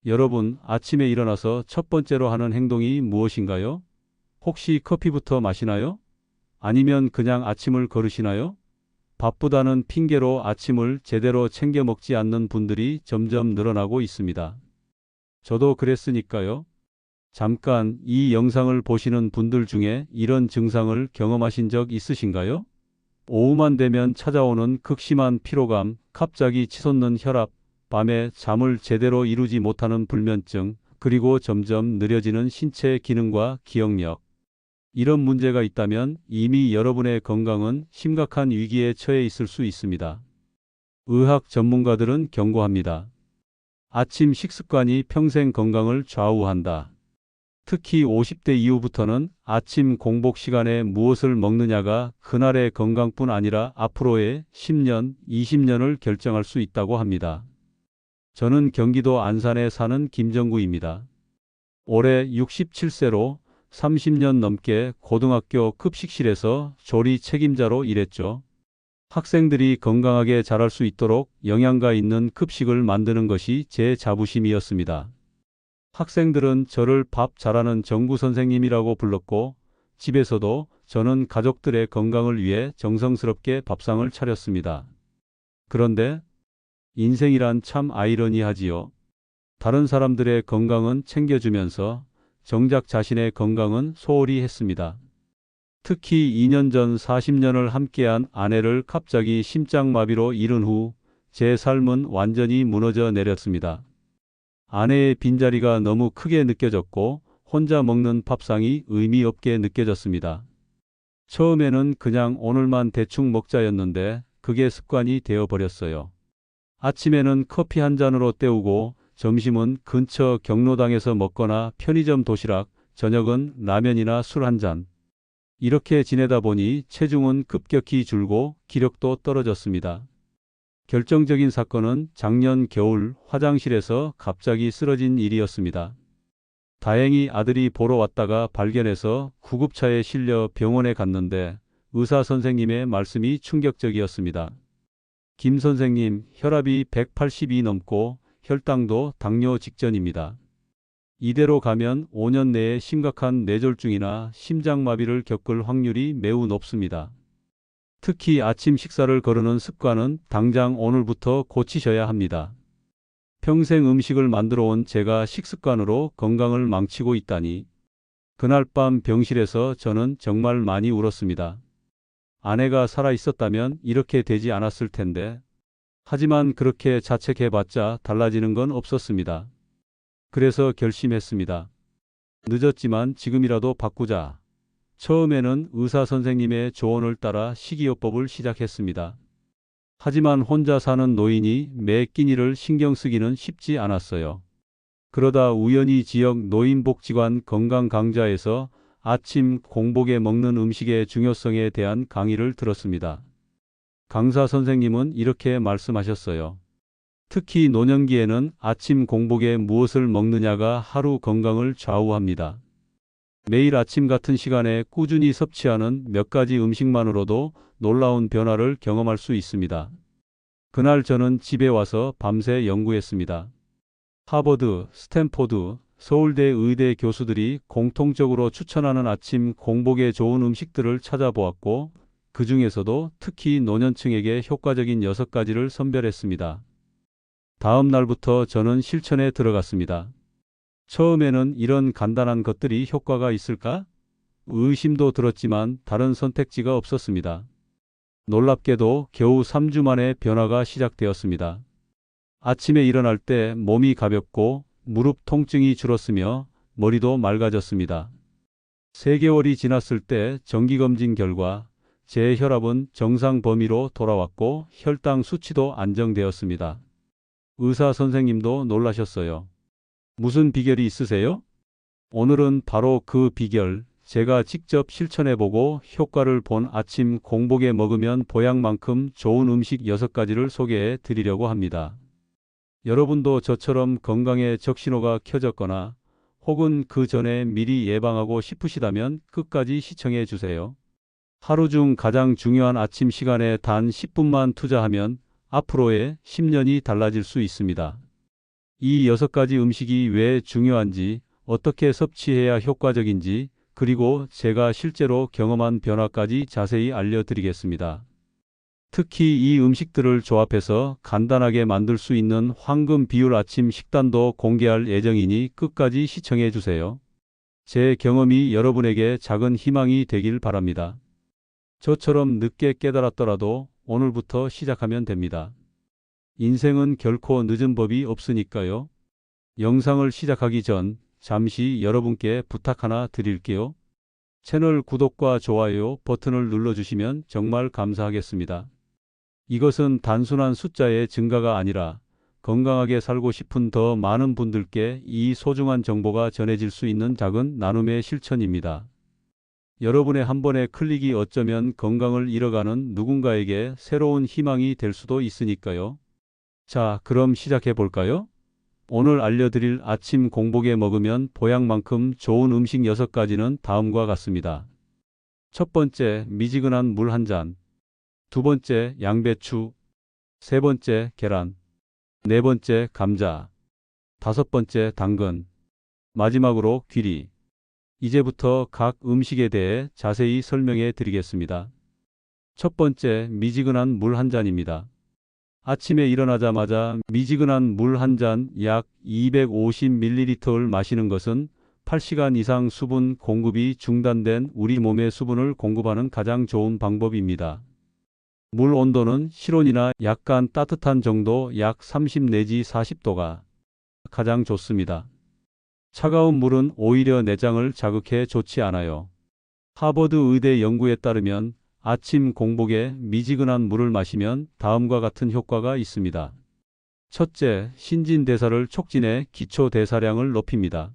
여러분, 아침에 일어나서 첫 번째로 하는 행동이 무엇인가요? 혹시 커피부터 마시나요? 아니면 그냥 아침을 거르시나요? 바쁘다는 핑계로 아침을 제대로 챙겨 먹지 않는 분들이 점점 늘어나고 있습니다. 저도 그랬으니까요. 잠깐 이 영상을 보시는 분들 중에 이런 증상을 경험하신 적 있으신가요? 오후만 되면 찾아오는 극심한 피로감, 갑자기 치솟는 혈압, 밤에 잠을 제대로 이루지 못하는 불면증, 그리고 점점 느려지는 신체 기능과 기억력. 이런 문제가 있다면 이미 여러분의 건강은 심각한 위기에 처해 있을 수 있습니다. 의학 전문가들은 경고합니다. 아침 식습관이 평생 건강을 좌우한다. 특히 50대 이후부터는 아침 공복 시간에 무엇을 먹느냐가 그날의 건강뿐 아니라 앞으로의 10년, 20년을 결정할 수 있다고 합니다. 저는 경기도 안산에 사는 김정구입니다. 올해 67세로 30년 넘게 고등학교 급식실에서 조리 책임자로 일했죠. 학생들이 건강하게 자랄 수 있도록 영양가 있는 급식을 만드는 것이 제 자부심이었습니다. 학생들은 저를 밥 잘하는 정구 선생님이라고 불렀고, 집에서도 저는 가족들의 건강을 위해 정성스럽게 밥상을 차렸습니다. 그런데 인생이란 참 아이러니하지요. 다른 사람들의 건강은 챙겨주면서 정작 자신의 건강은 소홀히 했습니다. 특히 2년 전 40년을 함께한 아내를 갑자기 심장마비로 잃은 후 제 삶은 완전히 무너져 내렸습니다. 아내의 빈자리가 너무 크게 느껴졌고 혼자 먹는 밥상이 의미 없게 느껴졌습니다. 처음에는 그냥 오늘만 대충 먹자였는데 그게 습관이 되어버렸어요. 아침에는 커피 한 잔으로 때우고 점심은 근처 경로당에서 먹거나 편의점 도시락, 저녁은 라면이나 술 한 잔. 이렇게 지내다 보니 체중은 급격히 줄고 기력도 떨어졌습니다. 결정적인 사건은 작년 겨울 화장실에서 갑자기 쓰러진 일이었습니다. 다행히 아들이 보러 왔다가 발견해서 구급차에 실려 병원에 갔는데 의사 선생님의 말씀이 충격적이었습니다. 김 선생님, 혈압이 180이 넘고 혈당도 당뇨 직전입니다. 이대로 가면 5년 내에 심각한 뇌졸중이나 심장마비를 겪을 확률이 매우 높습니다. 특히 아침 식사를 거르는 습관은 당장 오늘부터 고치셔야 합니다. 평생 음식을 만들어 온 제가 식습관으로 건강을 망치고 있다니. 그날 밤 병실에서 저는 정말 많이 울었습니다. 아내가 살아 있었다면 이렇게 되지 않았을 텐데. 하지만 그렇게 자책해봤자 달라지는 건 없었습니다. 그래서 결심했습니다. 늦었지만 지금이라도 바꾸자. 처음에는 의사 선생님의 조언을 따라 식이요법을 시작했습니다. 하지만 혼자 사는 노인이 매 끼니를 신경 쓰기는 쉽지 않았어요. 그러다 우연히 지역 노인복지관 건강강좌에서 아침 공복에 먹는 음식의 중요성에 대한 강의를 들었습니다. 강사 선생님은 이렇게 말씀하셨어요. 특히 노년기에는 아침 공복에 무엇을 먹느냐가 하루 건강을 좌우합니다. 매일 아침 같은 시간에 꾸준히 섭취하는 몇 가지 음식만으로도 놀라운 변화를 경험할 수 있습니다. 그날 저는 집에 와서 밤새 연구했습니다. 하버드, 스탠포드, 서울대 의대 교수들이 공통적으로 추천하는 아침 공복에 좋은 음식들을 찾아보았고, 그 중에서도 특히 노년층에게 효과적인 6가지를 선별했습니다. 다음 날부터 저는 실천에 들어갔습니다. 처음에는 이런 간단한 것들이 효과가 있을까? 의심도 들었지만 다른 선택지가 없었습니다. 놀랍게도 겨우 3주 만에 변화가 시작되었습니다. 아침에 일어날 때 몸이 가볍고 무릎 통증이 줄었으며 머리도 맑아졌습니다. 3개월이 지났을 때 정기검진 결과 제 혈압은 정상 범위로 돌아왔고 혈당 수치도 안정되었습니다. 의사 선생님도 놀라셨어요. 무슨 비결이 있으세요? 오늘은 바로 그 비결, 제가 직접 실천해보고 효과를 본 아침 공복에 먹으면 보약만큼 좋은 음식 6가지를 소개해 드리려고 합니다. 여러분도 저처럼 건강에 적신호가 켜졌거나 혹은 그 전에 미리 예방하고 싶으시다면 끝까지 시청해 주세요. 하루 중 가장 중요한 아침 시간에 단 10분만 투자하면 앞으로의 10년이 달라질 수 있습니다. 이 6가지 음식이 왜 중요한지, 어떻게 섭취해야 효과적인지, 그리고 제가 실제로 경험한 변화까지 자세히 알려드리겠습니다. 특히 이 음식들을 조합해서 간단하게 만들 수 있는 황금 비율 아침 식단도 공개할 예정이니 끝까지 시청해 주세요. 제 경험이 여러분에게 작은 희망이 되길 바랍니다. 저처럼 늦게 깨달았더라도 오늘부터 시작하면 됩니다. 인생은 결코 늦은 법이 없으니까요. 영상을 시작하기 전 잠시 여러분께 부탁 하나 드릴게요. 채널 구독과 좋아요 버튼을 눌러주시면 정말 감사하겠습니다. 이것은 단순한 숫자의 증가가 아니라 건강하게 살고 싶은 더 많은 분들께 이 소중한 정보가 전해질 수 있는 작은 나눔의 실천입니다. 여러분의 한 번의 클릭이 어쩌면 건강을 잃어가는 누군가에게 새로운 희망이 될 수도 있으니까요. 자, 그럼 시작해 볼까요? 오늘 알려드릴 아침 공복에 먹으면 보약만큼 좋은 음식 6가지는 다음과 같습니다. 첫 번째, 미지근한 물 한 잔. 두 번째, 양배추. 세 번째, 계란. 네 번째, 감자. 다섯 번째, 당근. 마지막으로 귀리. 이제부터 각 음식에 대해 자세히 설명해 드리겠습니다. 첫 번째, 미지근한 물 한 잔입니다. 아침에 일어나자마자 미지근한 물 한 잔 약 250ml를 마시는 것은 8시간 이상 수분 공급이 중단된 우리 몸에 수분을 공급하는 가장 좋은 방법입니다. 물 온도는 실온이나 약간 따뜻한 정도 약 30 내지 40도가 가장 좋습니다. 차가운 물은 오히려 내장을 자극해 좋지 않아요. 하버드 의대 연구에 따르면 아침 공복에 미지근한 물을 마시면 다음과 같은 효과가 있습니다. 첫째, 신진대사를 촉진해 기초대사량을 높입니다.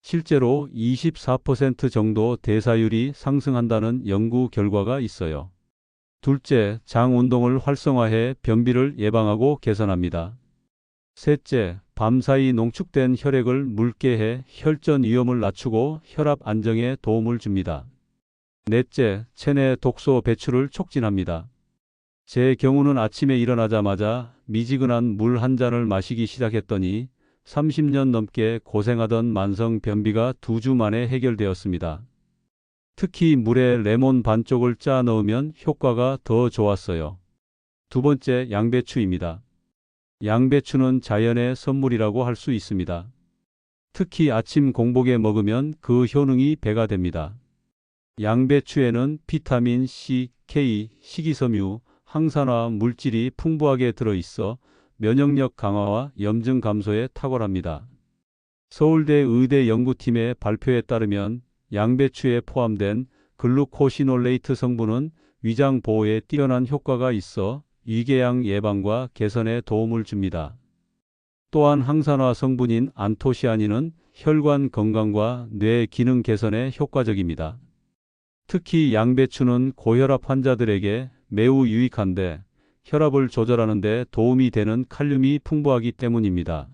실제로 24% 정도 대사율이 상승한다는 연구 결과가 있어요. 둘째, 장 운동을 활성화해 변비를 예방하고 개선합니다. 셋째, 밤사이 농축된 혈액을 묽게 해 혈전 위험을 낮추고 혈압 안정에 도움을 줍니다. 넷째, 체내 독소 배출을 촉진합니다. 제 경우는 아침에 일어나자마자 미지근한 물 한 잔을 마시기 시작했더니 30년 넘게 고생하던 만성 변비가 2주 만에 해결되었습니다. 특히 물에 레몬 반쪽을 짜 넣으면 효과가 더 좋았어요. 두 번째, 양배추입니다. 양배추는 자연의 선물이라고 할 수 있습니다. 특히 아침 공복에 먹으면 그 효능이 배가 됩니다. 양배추에는 비타민 C, K, 식이섬유, 항산화 물질이 풍부하게 들어있어 면역력 강화와 염증 감소에 탁월합니다. 서울대 의대 연구팀의 발표에 따르면 양배추에 포함된 글루코시놀레이트 성분은 위장 보호에 뛰어난 효과가 있어 위궤양 예방과 개선에 도움을 줍니다. 또한 항산화 성분인 안토시아닌은 혈관 건강과 뇌 기능 개선에 효과적입니다. 특히 양배추는 고혈압 환자들에게 매우 유익한데 혈압을 조절하는 데 도움이 되는 칼륨이 풍부하기 때문입니다.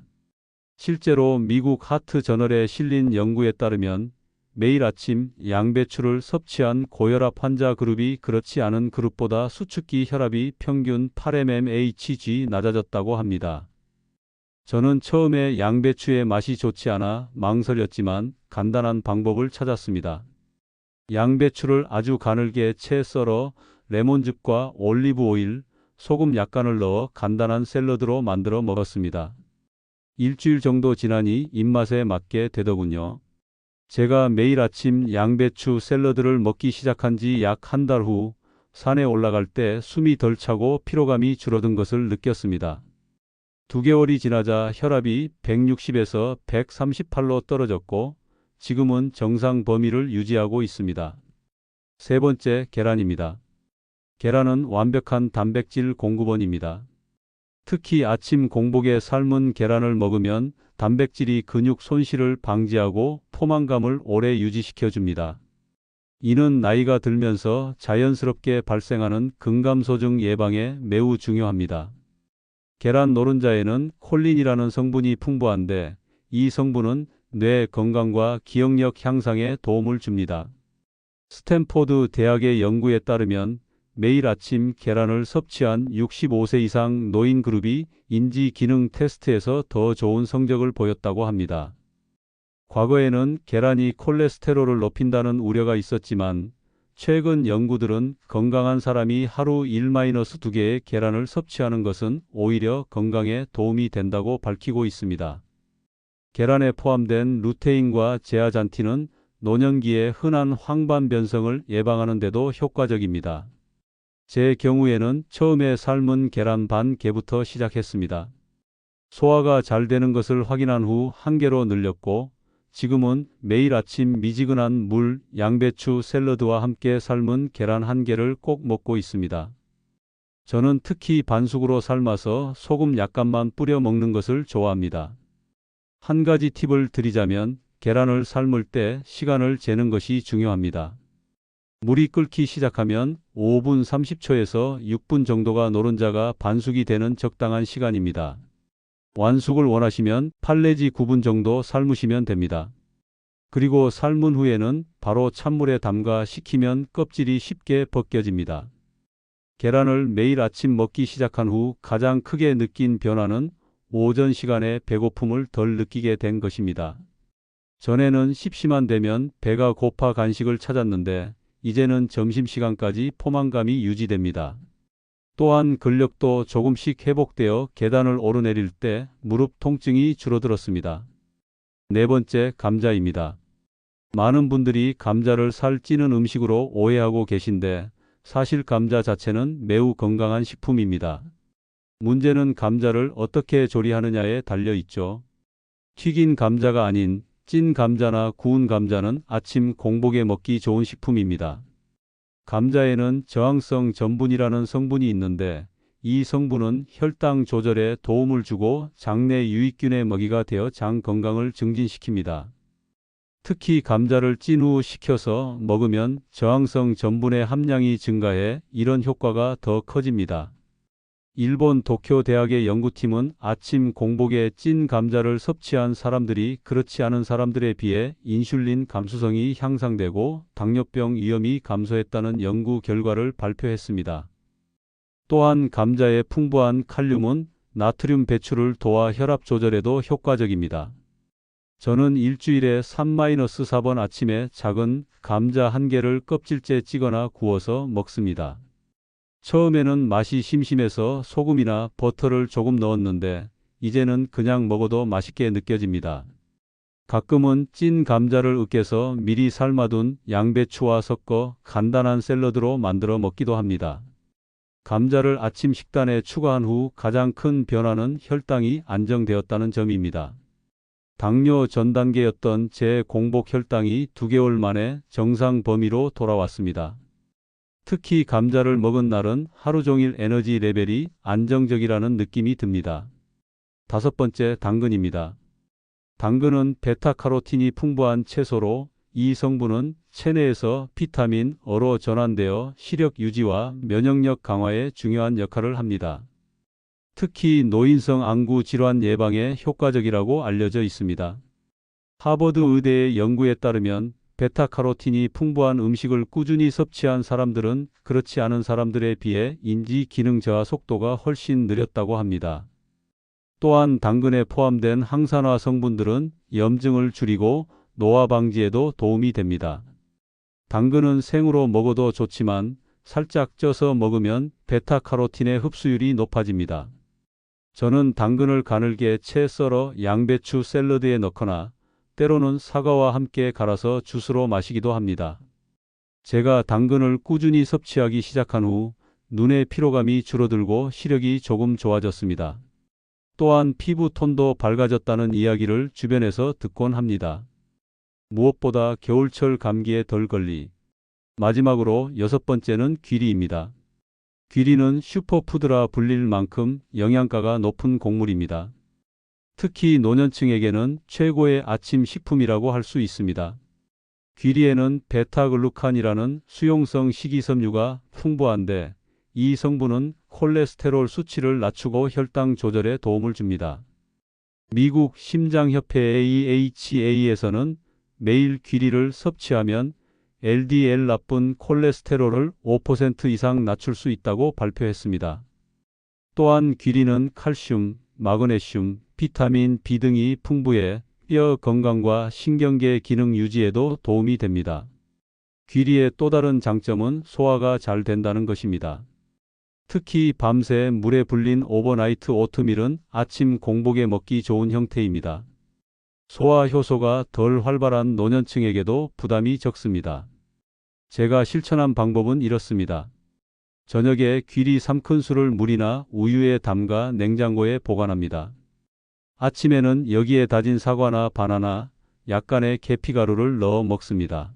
실제로 미국 하트 저널에 실린 연구에 따르면 매일 아침 양배추를 섭취한 고혈압 환자 그룹이 그렇지 않은 그룹보다 수축기 혈압이 평균 8mmHg 낮아졌다고 합니다. 저는 처음에 양배추의 맛이 좋지 않아 망설였지만 간단한 방법을 찾았습니다. 양배추를 아주 가늘게 채 썰어 레몬즙과 올리브 오일, 소금 약간을 넣어 간단한 샐러드로 만들어 먹었습니다. 일주일 정도 지나니 입맛에 맞게 되더군요. 제가 매일 아침 양배추 샐러드를 먹기 시작한 지 약 한 달 후 산에 올라갈 때 숨이 덜 차고 피로감이 줄어든 것을 느꼈습니다. 2개월이 지나자 혈압이 160에서 138로 떨어졌고 지금은 정상 범위를 유지하고 있습니다. 세 번째, 계란입니다. 계란은 완벽한 단백질 공급원입니다. 특히 아침 공복에 삶은 계란을 먹으면 단백질이 근육 손실을 방지하고 포만감을 오래 유지시켜 줍니다. 이는 나이가 들면서 자연스럽게 발생하는 근감소증 예방에 매우 중요합니다. 계란 노른자에는 콜린이라는 성분이 풍부한데 이 성분은 뇌 건강과 기억력 향상에 도움을 줍니다. 스탠포드 대학의 연구에 따르면 매일 아침 계란을 섭취한 65세 이상 노인 그룹이 인지 기능 테스트에서 더 좋은 성적을 보였다고 합니다. 과거에는 계란이 콜레스테롤을 높인다는 우려가 있었지만 최근 연구들은 건강한 사람이 하루 1-2개의 계란을 섭취하는 것은 오히려 건강에 도움이 된다고 밝히고 있습니다. 계란에 포함된 루테인과 제아잔틴은 노년기의 흔한 황반변성을 예방하는 데도 효과적입니다. 제 경우에는 처음에 삶은 계란 반 개부터 시작했습니다. 소화가 잘 되는 것을 확인한 후 1개로 늘렸고 지금은 매일 아침 미지근한 물, 양배추 샐러드와 함께 삶은 계란 1개를 꼭 먹고 있습니다. 저는 특히 반숙으로 삶아서 소금 약간만 뿌려 먹는 것을 좋아합니다. 한 가지 팁을 드리자면 계란을 삶을 때 시간을 재는 것이 중요합니다. 물이 끓기 시작하면 5분 30초에서 6분 정도가 노른자가 반숙이 되는 적당한 시간입니다. 완숙을 원하시면 8 내지 9분 정도 삶으시면 됩니다. 그리고 삶은 후에는 바로 찬물에 담가 식히면 껍질이 쉽게 벗겨집니다. 계란을 매일 아침 먹기 시작한 후 가장 크게 느낀 변화는 오전 시간에 배고픔을 덜 느끼게 된 것입니다. 전에는 심심한 되면 배가 고파 간식을 찾았는데 이제는 점심시간까지 포만감이 유지됩니다. 또한 근력도 조금씩 회복되어 계단을 오르내릴 때 무릎 통증이 줄어들었습니다. 네 번째, 감자입니다. 많은 분들이 감자를 살찌는 음식으로 오해하고 계신데 사실 감자 자체는 매우 건강한 식품입니다. 문제는 감자를 어떻게 조리하느냐에 달려 있죠. 튀긴 감자가 아닌 찐 감자나 구운 감자는 아침 공복에 먹기 좋은 식품입니다. 감자에는 저항성 전분이라는 성분이 있는데 이 성분은 혈당 조절에 도움을 주고 장내 유익균의 먹이가 되어 장 건강을 증진시킵니다. 특히 감자를 찐 후 식혀서 먹으면 저항성 전분의 함량이 증가해 이런 효과가 더 커집니다. 일본 도쿄 대학의 연구팀은 아침 공복에 찐 감자를 섭취한 사람들이 그렇지 않은 사람들에 비해 인슐린 감수성이 향상되고 당뇨병 위험이 감소했다는 연구 결과를 발표했습니다. 또한 감자의 풍부한 칼륨은 나트륨 배출을 도와 혈압 조절에도 효과적입니다. 저는 일주일에 3-4번 아침에 작은 감자 1개를 껍질째 찌거나 구워서 먹습니다. 처음에는 맛이 심심해서 소금이나 버터를 조금 넣었는데 이제는 그냥 먹어도 맛있게 느껴집니다. 가끔은 찐 감자를 으깨서 미리 삶아둔 양배추와 섞어 간단한 샐러드로 만들어 먹기도 합니다. 감자를 아침 식단에 추가한 후 가장 큰 변화는 혈당이 안정되었다는 점입니다. 당뇨 전 단계였던 제 공복 혈당이 2개월 만에 정상 범위로 돌아왔습니다. 특히 감자를 먹은 날은 하루 종일 에너지 레벨이 안정적이라는 느낌이 듭니다. 5번째, 당근입니다. 당근은 베타카로틴이 풍부한 채소로 이 성분은 체내에서 비타민어로 전환되어 시력 유지와 면역력 강화에 중요한 역할을 합니다. 특히 노인성 안구 질환 예방에 효과적이라고 알려져 있습니다. 하버드 의대의 연구에 따르면 베타카로틴이 풍부한 음식을 꾸준히 섭취한 사람들은 그렇지 않은 사람들에 비해 인지 기능 저하 속도가 훨씬 느렸다고 합니다. 또한 당근에 포함된 항산화 성분들은 염증을 줄이고 노화 방지에도 도움이 됩니다. 당근은 생으로 먹어도 좋지만 살짝 쪄서 먹으면 베타카로틴의 흡수율이 높아집니다. 저는 당근을 가늘게 채 썰어 양배추 샐러드에 넣거나 때로는 사과와 함께 갈아서 주스로 마시기도 합니다. 제가 당근을 꾸준히 섭취하기 시작한 후 눈의 피로감이 줄어들고 시력이 조금 좋아졌습니다. 또한 피부 톤도 밝아졌다는 이야기를 주변에서 듣곤 합니다. 무엇보다 겨울철 감기에 덜 걸리. 마지막으로 6번째는 귀리입니다. 귀리는 슈퍼푸드라 불릴 만큼 영양가가 높은 곡물입니다. 특히 노년층에게는 최고의 아침 식품이라고 할 수 있습니다. 귀리에는 베타글루칸이라는 수용성 식이섬유가 풍부한데 이 성분은 콜레스테롤 수치를 낮추고 혈당 조절에 도움을 줍니다. 미국 심장협회 AHA에서는 매일 귀리를 섭취하면 LDL 나쁜 콜레스테롤을 5% 이상 낮출 수 있다고 발표했습니다. 또한 귀리는 칼슘, 마그네슘, 비타민 B 등이 풍부해 뼈 건강과 신경계 기능 유지에도 도움이 됩니다. 귀리의 또 다른 장점은 소화가 잘 된다는 것입니다. 특히 밤새 물에 불린 오버나이트 오트밀은 아침 공복에 먹기 좋은 형태입니다. 소화 효소가 덜 활발한 노년층에게도 부담이 적습니다. 제가 실천한 방법은 이렇습니다. 저녁에 귀리 3큰술을 물이나 우유에 담가 냉장고에 보관합니다. 아침에는 여기에 다진 사과나 바나나, 약간의 계피가루를 넣어 먹습니다.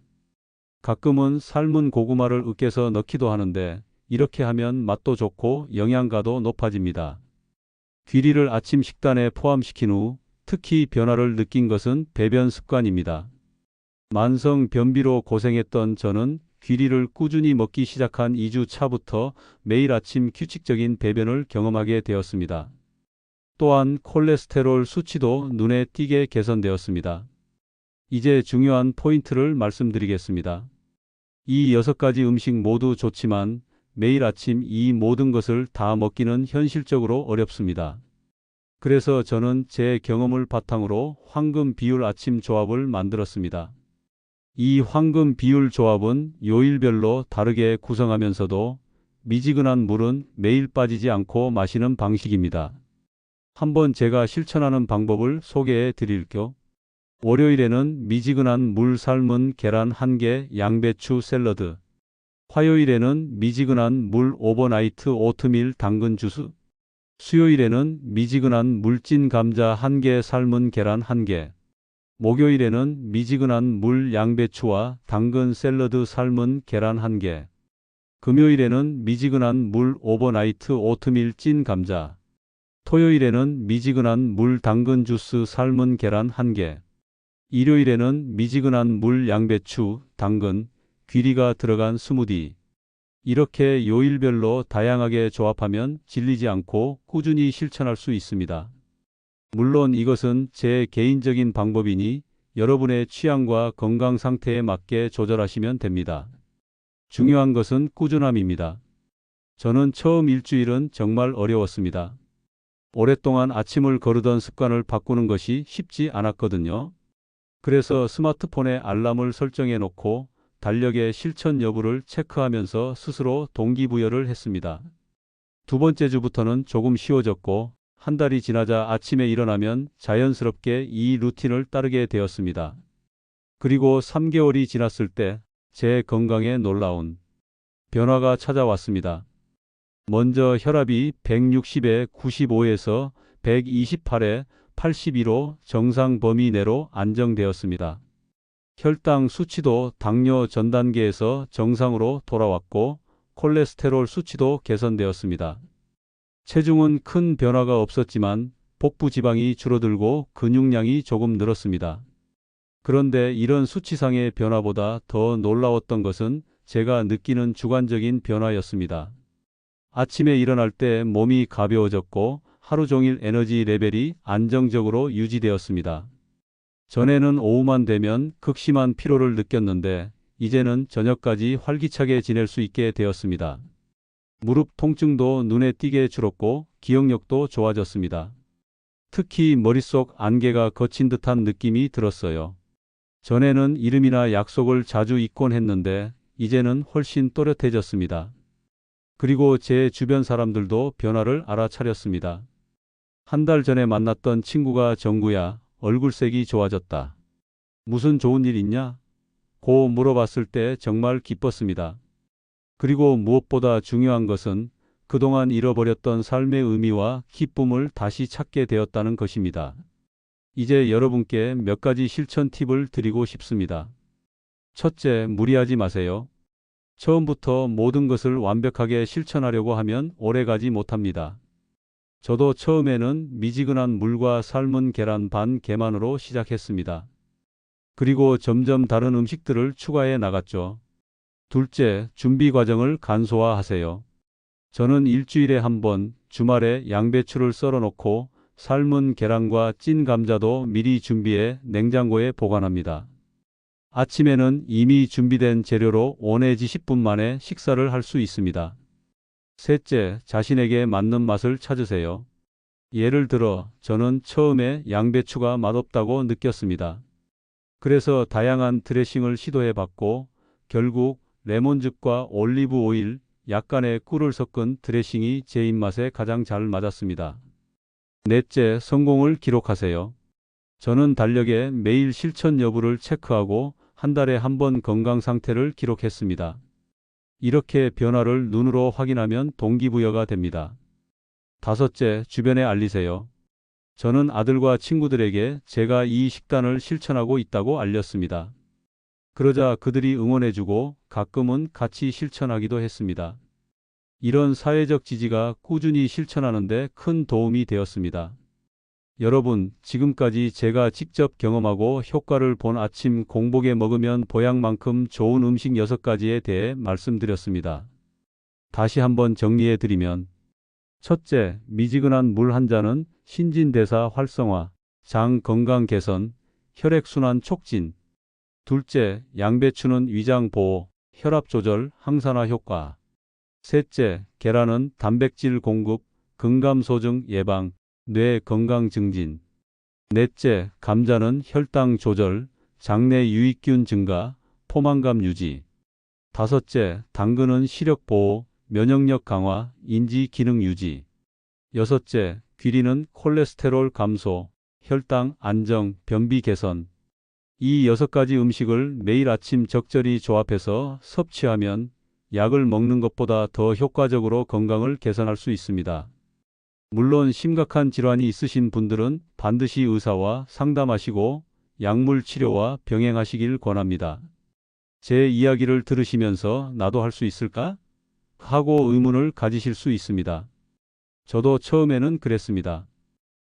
가끔은 삶은 고구마를 으깨서 넣기도 하는데 이렇게 하면 맛도 좋고 영양가도 높아집니다. 귀리를 아침 식단에 포함시킨 후 특히 변화를 느낀 것은 배변 습관입니다. 만성 변비로 고생했던 저는 귀리를 꾸준히 먹기 시작한 2주 차부터 매일 아침 규칙적인 배변을 경험하게 되었습니다. 또한 콜레스테롤 수치도 눈에 띄게 개선되었습니다. 이제 중요한 포인트를 말씀드리겠습니다. 이 6가지 음식 모두 좋지만 매일 아침 이 모든 것을 다 먹기는 현실적으로 어렵습니다. 그래서 저는 제 경험을 바탕으로 황금 비율 아침 조합을 만들었습니다. 이 황금 비율 조합은 요일별로 다르게 구성하면서도 미지근한 물은 매일 빠지지 않고 마시는 방식입니다. 한번 제가 실천하는 방법을 소개해 드릴게요. 월요일에는 미지근한 물 삶은 계란 1개, 양배추 샐러드. 화요일에는 미지근한 물 오버나이트 오트밀 당근 주스. 수요일에는 미지근한 물찐 감자 1개, 삶은 계란 1개. 목요일에는 미지근한 물 양배추와 당근 샐러드, 삶은 계란 1개. 금요일에는 미지근한 물 오버나이트 오트밀 찐 감자. 토요일에는 미지근한 물 당근 주스, 삶은 계란 1개. 일요일에는 미지근한 물 양배추, 당근, 귀리가 들어간 스무디. 이렇게 요일별로 다양하게 조합하면 질리지 않고 꾸준히 실천할 수 있습니다. 물론 이것은 제 개인적인 방법이니 여러분의 취향과 건강 상태에 맞게 조절하시면 됩니다. 중요한 것은 꾸준함입니다. 저는 처음 일주일은 정말 어려웠습니다. 오랫동안 아침을 거르던 습관을 바꾸는 것이 쉽지 않았거든요. 그래서 스마트폰에 알람을 설정해 놓고 달력의 실천 여부를 체크하면서 스스로 동기부여를 했습니다. 두 번째 주부터는 조금 쉬워졌고 한 달이 지나자 아침에 일어나면 자연스럽게 이 루틴을 따르게 되었습니다. 그리고 3개월이 지났을 때 제 건강에 놀라운 변화가 찾아왔습니다. 먼저 혈압이 160에 95에서 128에 82로 정상 범위 내로 안정되었습니다. 혈당 수치도 당뇨 전 단계에서 정상으로 돌아왔고 콜레스테롤 수치도 개선되었습니다. 체중은 큰 변화가 없었지만 복부 지방이 줄어들고 근육량이 조금 늘었습니다. 그런데 이런 수치상의 변화보다 더 놀라웠던 것은 제가 느끼는 주관적인 변화였습니다. 아침에 일어날 때 몸이 가벼워졌고 하루 종일 에너지 레벨이 안정적으로 유지되었습니다. 전에는 오후만 되면 극심한 피로를 느꼈는데 이제는 저녁까지 활기차게 지낼 수 있게 되었습니다. 무릎 통증도 눈에 띄게 줄었고 기억력도 좋아졌습니다. 특히 머릿속 안개가 걷힌 듯한 느낌이 들었어요. 전에는 이름이나 약속을 자주 잊곤 했는데 이제는 훨씬 또렷해졌습니다. 그리고 제 주변 사람들도 변화를 알아차렸습니다. 한 달 전에 만났던 친구가 정구야, 얼굴색이 좋아졌다. 무슨 좋은 일 있냐? 고 물어봤을 때 정말 기뻤습니다. 그리고 무엇보다 중요한 것은 그동안 잃어버렸던 삶의 의미와 기쁨을 다시 찾게 되었다는 것입니다. 이제 여러분께 몇 가지 실천 팁을 드리고 싶습니다. 첫째, 무리하지 마세요. 처음부터 모든 것을 완벽하게 실천하려고 하면 오래가지 못합니다. 저도 처음에는 미지근한 물과 삶은 계란 반 개만으로 시작했습니다. 그리고 점점 다른 음식들을 추가해 나갔죠. 둘째, 준비 과정을 간소화하세요. 저는 일주일에 한 번 주말에 양배추를 썰어 놓고 삶은 계란과 찐 감자도 미리 준비해 냉장고에 보관합니다. 아침에는 이미 준비된 재료로 5 내지 10분 만에 식사를 할 수 있습니다. 셋째, 자신에게 맞는 맛을 찾으세요. 예를 들어, 저는 처음에 양배추가 맛없다고 느꼈습니다. 그래서 다양한 드레싱을 시도해 봤고, 결국 레몬즙과 올리브 오일, 약간의 꿀을 섞은 드레싱이 제 입맛에 가장 잘 맞았습니다. 넷째, 성공을 기록하세요. 저는 달력에 매일 실천 여부를 체크하고 한 달에 한 번 건강 상태를 기록했습니다. 이렇게 변화를 눈으로 확인하면 동기부여가 됩니다. 다섯째, 주변에 알리세요. 저는 아들과 친구들에게 제가 이 식단을 실천하고 있다고 알렸습니다. 그러자 그들이 응원해주고 가끔은 같이 실천하기도 했습니다. 이런 사회적 지지가 꾸준히 실천하는데 큰 도움이 되었습니다. 여러분, 지금까지 제가 직접 경험하고 효과를 본 아침 공복에 먹으면 보약만큼 좋은 음식 6가지에 대해 말씀드렸습니다. 다시 한번 정리해 드리면, 첫째, 미지근한 물 한 잔은 신진대사 활성화, 장 건강 개선, 혈액순환 촉진. 둘째, 양배추는 위장 보호, 혈압 조절, 항산화 효과. 셋째, 계란은 단백질 공급, 근감소증 예방, 뇌 건강 증진. 넷째, 감자는 혈당 조절, 장내 유익균 증가, 포만감 유지. 다섯째, 당근은 시력 보호, 면역력 강화, 인지 기능 유지. 여섯째, 귀리는 콜레스테롤 감소, 혈당 안정, 변비 개선. 이 6가지 음식을 매일 아침 적절히 조합해서 섭취하면 약을 먹는 것보다 더 효과적으로 건강을 개선할 수 있습니다. 물론 심각한 질환이 있으신 분들은 반드시 의사와 상담하시고 약물 치료와 병행하시길 권합니다. 제 이야기를 들으시면서 나도 할 수 있을까? 하고 의문을 가지실 수 있습니다. 저도 처음에는 그랬습니다.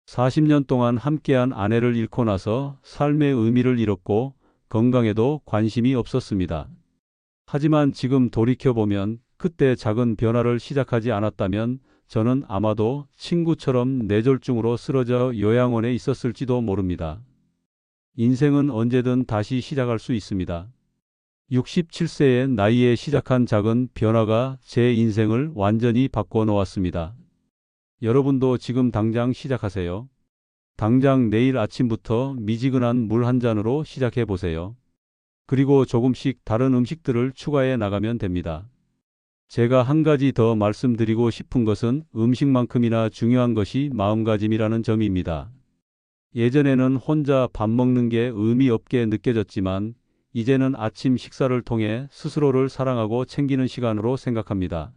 40년 동안 함께한 아내를 잃고 나서 삶의 의미를 잃었고 건강에도 관심이 없었습니다. 하지만 지금 돌이켜보면 그때 작은 변화를 시작하지 않았다면 저는 아마도 친구처럼 뇌졸중으로 쓰러져 요양원에 있었을지도 모릅니다. 인생은 언제든 다시 시작할 수 있습니다. 67세의 나이에 시작한 작은 변화가 제 인생을 완전히 바꿔 놓았습니다. 여러분도 지금 당장 시작하세요. 당장 내일 아침부터 미지근한 물 한 잔으로 시작해 보세요. 그리고 조금씩 다른 음식들을 추가해 나가면 됩니다. 제가 한 가지 더 말씀드리고 싶은 것은 음식만큼이나 중요한 것이 마음가짐이라는 점입니다. 예전에는 혼자 밥 먹는 게 의미 없게 느껴졌지만 이제는 아침 식사를 통해 스스로를 사랑하고 챙기는 시간으로 생각합니다.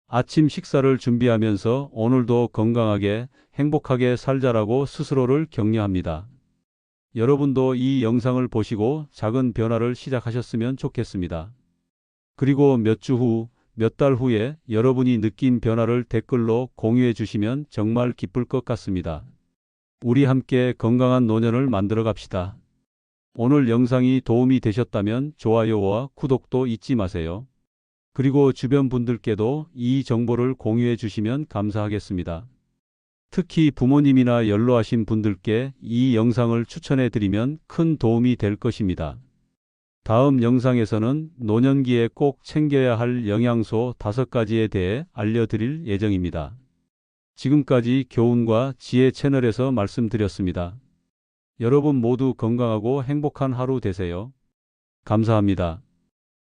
아침 식사를 준비하면서 오늘도 건강하게 행복하게 살자라고 스스로를 격려합니다. 여러분도 이 영상을 보시고 작은 변화를 시작하셨으면 좋겠습니다. 그리고 몇 주 후, 몇 달 후에 여러분이 느낀 변화를 댓글로 공유해 주시면 정말 기쁠 것 같습니다. 우리 함께 건강한 노년을 만들어 갑시다. 오늘 영상이 도움이 되셨다면 좋아요와 구독도 잊지 마세요. 그리고 주변 분들께도 이 정보를 공유해 주시면 감사하겠습니다. 특히 부모님이나 연로하신 분들께 이 영상을 추천해 드리면 큰 도움이 될 것입니다. 다음 영상에서는 노년기에 꼭 챙겨야 할 영양소 5가지에 대해 알려드릴 예정입니다. 지금까지 교훈과 지혜 채널에서 말씀드렸습니다. 여러분 모두 건강하고 행복한 하루 되세요. 감사합니다.